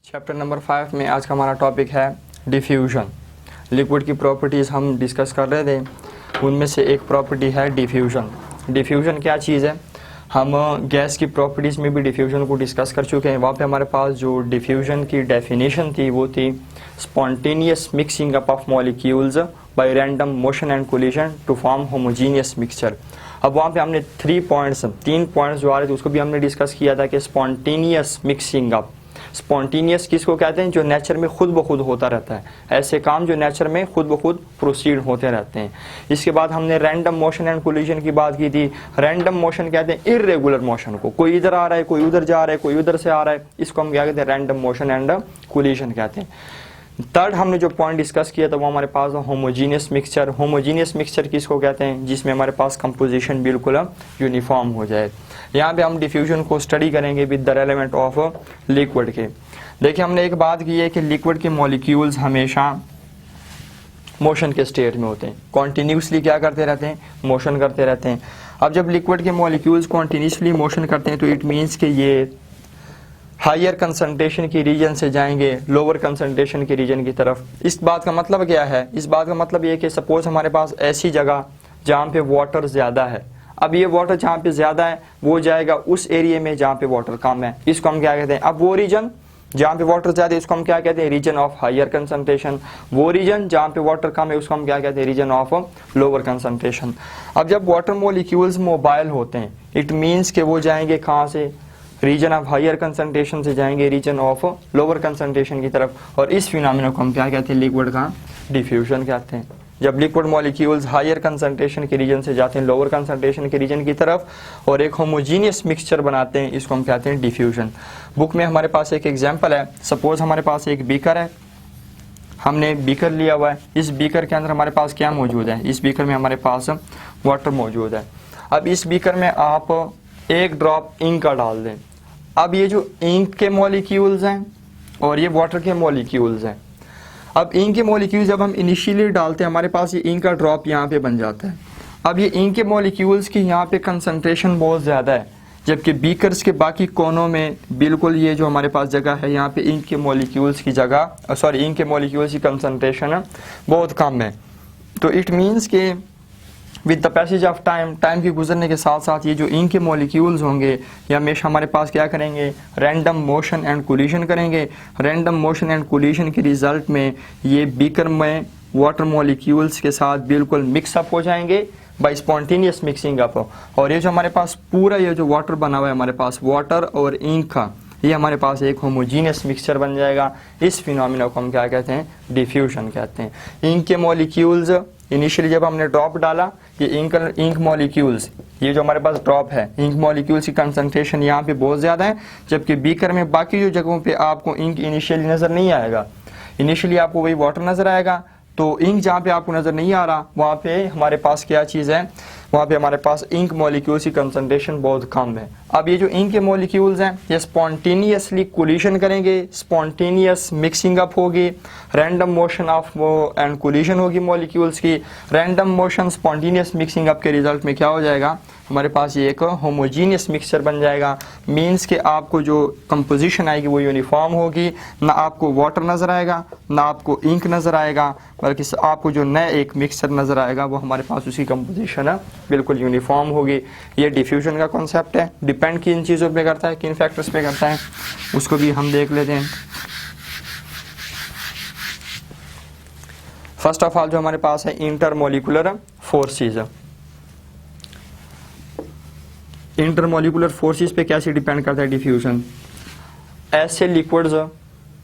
Chapter number 5 में आज का हमारा टॉपिक है डिफ्यूजन। लिक्विड की प्रॉपर्टीज़ हम डिस्कस कर रहे थे, उनमें से एक प्रॉपर्टी है डिफ्यूजन। डिफ्यूजन क्या चीज़ है? हम गैस की प्रॉपर्टीज़ में भी डिफ्यूजन को डिस्कस कर चुके हैं। वहाँ पे हमारे पास जो डिफ्यूजन की डेफिनेशन थी वो थी spontaneous mixing up of molecules by random motion and collision to form homogeneous mixture. अब वहाँ पे हमने 3 पॉइंट्स जो आ रहे थे उसको भी हमने डिस्कस किया था कि स्पॉन्टेनियस मिक्सिंग अप, स्पॉन्टेनियस किसको कहते हैं? जो नेचर में खुद ब खुद होता रहता है, ऐसे काम जो नेचर में खुद ब खुद प्रोसीड होते रहते हैं। इसके बाद हमने रैंडम मोशन एंड कोलिजन की बात की थी। रैंडम मोशन कहते हैं इर्रेगुलर मोशन को, कोई इधर आ रहा है, कोई उधर जा रहा है, कोई उधर से आ रहा है, इसको हम क्या कहते हैं? रैंडम मोशन एंड कोलिजन कहते हैं। थर्ड हमने जो पॉइंट डिस्कस किया था वो हमारे पास होमोजीनियस मिक्सचर। होमोजीनियस मिक्सचर किसको कहते हैं? जिसमें हमारे पास कंपोजिशन बिल्कुल यूनिफॉर्म हो जाए। यहाँ पे हम डिफ्यूजन को स्टडी करेंगे with the element of liquid के। देखिए, हमने एक बात की है कि लिक्विड के मॉलिक्यूल्स हमेशा मोशन के स्टेट में होते हैं, कॉन्टिन्यूसली क्या करते रहते हैं? मोशन करते रहते हैं। अब जब लिक्विड के मॉलिक्यूल्स कॉन्टिन्यूसली मोशन करते हैं तो इट मीन्स कि ये हायर कंसंट्रेशन की रीजन से जाएंगे लोअर कंसंट्रेशन की रीजन की तरफ। इस बात का मतलब क्या है? इस बात का मतलब ये कि सपोज हमारे पास ऐसी जगह जहाँ पे वाटर ज़्यादा है, अब ये वाटर जहाँ पे ज़्यादा है वो जाएगा उस एरिया में जहाँ पे वाटर कम है, इसको हम क्या कहते हैं? अब वो रीजन जहाँ पे वाटर ज़्यादा है इसको हम क्या कहते हैं? Region of higher concentration. वो रीजन जहाँ पे वाटर कम है उसको हम क्या कहते हैं? Region of lower concentration. अब जब वाटर मॉलिक्यूल्स मोबाइल होते हैं इट मीन्स कि वो जाएंगे कहाँ से? रीजन ऑफ हायर कंसंट्रेशन से जाएंगे रीजन ऑफ लोअर कंसंट्रेशन की तरफ, और इस फिनोमेना को हम क्या कहते हैं? लिक्विड का डिफ्यूजन कहते हैं। जब लिक्विड मॉलिक्यूल्स हायर कंसंट्रेशन के रीजन से जाते हैं लोअर कंसंट्रेशन के रीजन की तरफ और एक होमोजीनियस मिक्सचर बनाते हैं, इसको हम कहते हैं डिफ्यूजन। बुक में हमारे पास एक एग्जांपल है। सपोज हमारे पास एक बीकर है, हमने बीकर लिया हुआ है। इस बीकर के अंदर हमारे पास क्या मौजूद है? इस बीकर में हमारे पास वाटर मौजूद है। अब इस बीकर में आप एक ड्रॉप इंक का डाल दें। अब ये जो इंक के मॉलिक्यूल्स हैं और ये वाटर के मॉलिक्यूल्स हैं, अब इंक के मॉलिक्यूल्स जब हम इनिशियली डालते हैं हमारे पास ये इंक का ड्रॉप यहाँ पे बन जाता है। अब ये इंक के मॉलिक्यूल्स की यहाँ पे कंसंट्रेशन बहुत ज़्यादा है, जबकि बीकर्स के बाकी कोनों में बिल्कुल ये जो हमारे पास जगह है यहाँ पे इंक के मॉलिक्यूल्स की जगह इंक के मॉलिक्यूल्स की कंसंट्रेशन बहुत कम है। तो इट मीन्स के with the passage of time के गुजरने के साथ साथ ये जो इंक के मॉलिक्यूल्स होंगे ये हमेशा हमारे पास क्या करेंगे? रैंडम मोशन एंड कोलिजन करेंगे। रैंडम मोशन एंड कोलिजन के रिजल्ट में ये बीकर में वाटर मॉलिक्यूल्स के साथ बिल्कुल मिक्सअप हो जाएंगे बाय स्पॉन्टेनियस मिक्सिंग अप। और ये जो हमारे पास पूरा ये जो वाटर बना हुआ है हमारे पास वाटर और इंक का, ये हमारे पास एक होमोजीनियस मिक्सचर बन जाएगा। इस फिनोमेना को हम क्या कहते हैं? डिफ्यूजन कहते हैं। इंक के मॉलिक्यूल्स इनिशियली जब हमने ड्रॉप डाला, ये इंक मॉलिक्यूल्स, ये जो हमारे पास ड्रॉप है, इंक मॉलिक्यूल्स की कंसंट्रेशन यहाँ पे बहुत ज़्यादा है, जबकि बीकर में बाकी जो जगहों पे आपको इंक इनिशियली नज़र नहीं आएगा। इनिशियली आपको वही वाटर नज़र आएगा, तो इंक जहाँ पे आपको नज़र नहीं आ रहा वहाँ पे हमारे पास क्या चीज़ है? वहाँ पे हमारे पास इंक मॉलिक्यूल्स की कंसंट्रेशन बहुत कम है। अब ये जो इंक के मॉलिक्यूल्स हैं ये स्पॉन्टेनियसली कोलिजन करेंगे, स्पॉन्टेनियस मिक्सिंग अप होगी, random motion of and collision होगी मॉलिक्यूल्स की। Random motion spontaneous mixing up के रिजल्ट में क्या हो जाएगा? हमारे पास ये एक होमोजीनियस मिक्सचर बन जाएगा। मीन्स कि आपको जो कंपोजिशन आएगी वो यूनिफॉर्म होगी, ना आपको वाटर नज़र आएगा ना आपको इंक नज़र आएगा, बल्कि आपको जो नया एक मिक्सचर नज़र आएगा वो हमारे पास उसकी कंपोजिशन बिल्कुल यूनिफॉर्म होगी। ये डिफ्यूजन का कॉन्सेप्ट है। डिपेंड किन चीज़ों पे करता है, किन फैक्टर्स पे करता है, उसको भी हम देख लेते हैं। फर्स्ट ऑफ ऑल जो हमारे पास है इंटरमोलिकुलर फोर्सेस। इंटरमोलिकुलर फोर्सेस पे कैसे डिपेंड करता है डिफ्यूजन? ऐसे लिक्विड्स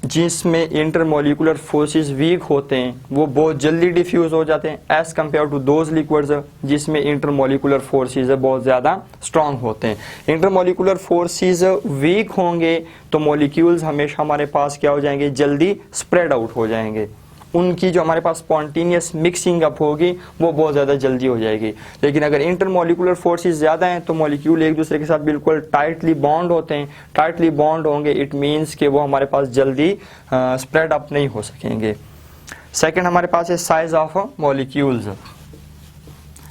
जिसमें इंटरमोलिकुलर फोर्सेस वीक होते हैं वो बहुत जल्दी डिफ्यूज हो जाते हैं as compare to those liquids जिसमें इंटरमोलिकुलर फोर्सेस बहुत ज़्यादा स्ट्रांग होते हैं। इंटरमोलिकुलर फोर्सेस वीक होंगे तो मॉलिक्यूल्स हमेशा हमारे पास क्या हो जाएंगे? जल्दी स्प्रेड आउट हो जाएंगे। उनकी जो हमारे पास स्पॉन्टेनियस मिक्सिंग अप होगी वो बहुत ज़्यादा जल्दी हो जाएगी। लेकिन अगर इंटरमोलिकुलर फोर्सेस ज़्यादा हैं तो मॉलिक्यूल एक दूसरे के साथ बिल्कुल टाइटली बॉन्ड होते हैं। टाइटली बॉन्ड होंगे इट मीन्स कि वो हमारे पास जल्दी स्प्रेड अप नहीं हो सकेंगे। सेकंड हमारे पास है size of molecules.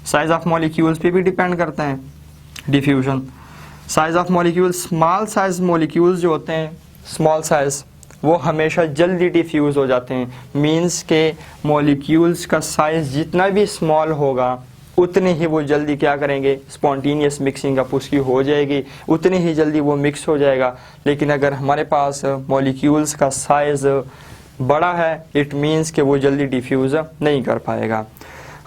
Size of molecules पे भी डिपेंड करता है diffusion. Size of molecules, small size molecules जो होते हैं, स्मॉल साइज वो हमेशा जल्दी डिफ्यूज़ हो जाते हैं। मीन्स के मॉलिक्यूल्स का साइज़ जितना भी स्मॉल होगा उतने ही वो जल्दी क्या करेंगे, स्पॉन्टेनियस मिक्सिंग अप उसकी हो जाएगी, उतनी ही जल्दी वो मिक्स हो जाएगा। लेकिन अगर हमारे पास मॉलिक्यूल्स का साइज़ बड़ा है, इट मीन्स कि वो जल्दी डिफ्यूज़ नहीं कर पाएगा।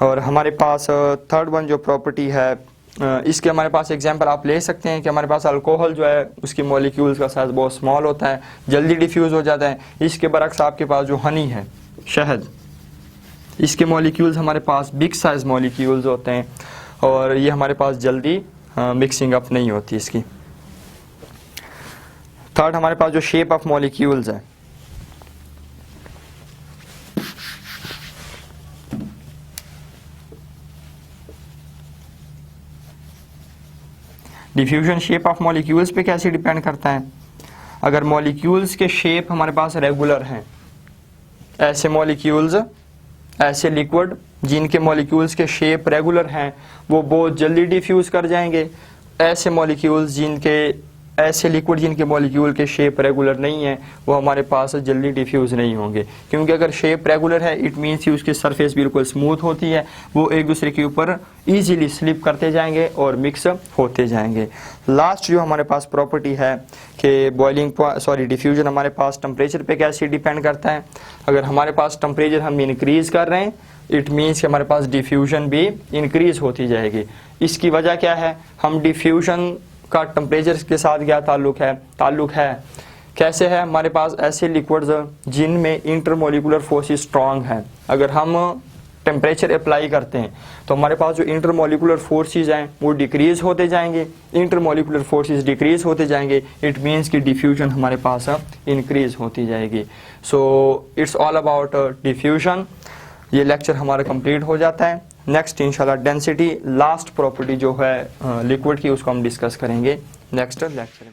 और हमारे पास थर्ड वन जो प्रॉपर्टी है, इसके हमारे पास एग्जांपल आप ले सकते हैं कि हमारे पास अल्कोहल जो है उसकी मॉलिक्यूल्स का साइज़ बहुत स्मॉल होता है, जल्दी डिफ्यूज़ हो जाता है। इसके बरक्स आपके पास जो हनी है, शहद, इसके मॉलिक्यूल्स हमारे पास बिग साइज मॉलिक्यूल्स होते हैं और ये हमारे पास जल्दी मिक्सिंग अप नहीं होती इसकी। थर्ड हमारे पास जो शेप ऑफ मॉलिक्यूल्स है, डिफ्यूजन शेप ऑफ मॉलिक्यूल्स पे कैसे डिपेंड करता है। अगर मॉलिक्यूल्स के शेप हमारे पास रेगुलर हैं, ऐसे मॉलिक्यूल्स, ऐसे लिक्विड जिनके मॉलिक्यूल्स के शेप रेगुलर हैं वो बहुत जल्दी डिफ्यूज़ कर जाएंगे। ऐसे मॉलिक्यूल्स जिनके, ऐसे लिक्विड जिनके मॉलिक्यूल के शेप रेगुलर नहीं है वो हमारे पास जल्दी डिफ्यूज़ नहीं होंगे, क्योंकि अगर शेप रेगुलर है इट मीन्स कि उसकी सरफेस बिल्कुल स्मूथ होती है, वो एक दूसरे के ऊपर इजीली स्लिप करते जाएंगे और मिक्स होते जाएंगे। लास्ट जो हमारे पास प्रॉपर्टी है कि डिफ्यूजन हमारे पास टेम्परेचर पे कैसे डिपेंड करता है। अगर हमारे पास टेम्परेचर हम इंक्रीज़ कर रहे हैं इट मीन्स कि हमारे पास डिफ्यूजन भी इंक्रीज़ होती जाएगी। इसकी वजह क्या है, हम डिफ्यूजन का टेम्परेचर के साथ क्या ताल्लुक है कैसे है। हमारे पास ऐसे लिक्विड्स जिनमें इंटरमोलिकुलर फोर्सेस स्ट्रांग हैं, अगर हम टेम्परेचर अप्लाई करते हैं तो हमारे पास जो इंटरमोलिकुलर फोर्सेस हैं वो डिक्रीज़ होते जाएंगे, इंटरमोलिकुलर फोर्सेस डिक्रीज़ होते जाएंगे, इट मीन्स कि डिफ्यूजन हमारे पास इंक्रीज़ होती जाएगी। So it's all about diffusion. ये लेक्चर हमारा कंप्लीट हो जाता है। नेक्स्ट इंशाल्लाह डेंसिटी, लास्ट प्रॉपर्टी जो है लिक्विड की, उसको हम डिस्कस करेंगे नेक्स्ट लेक्चर में।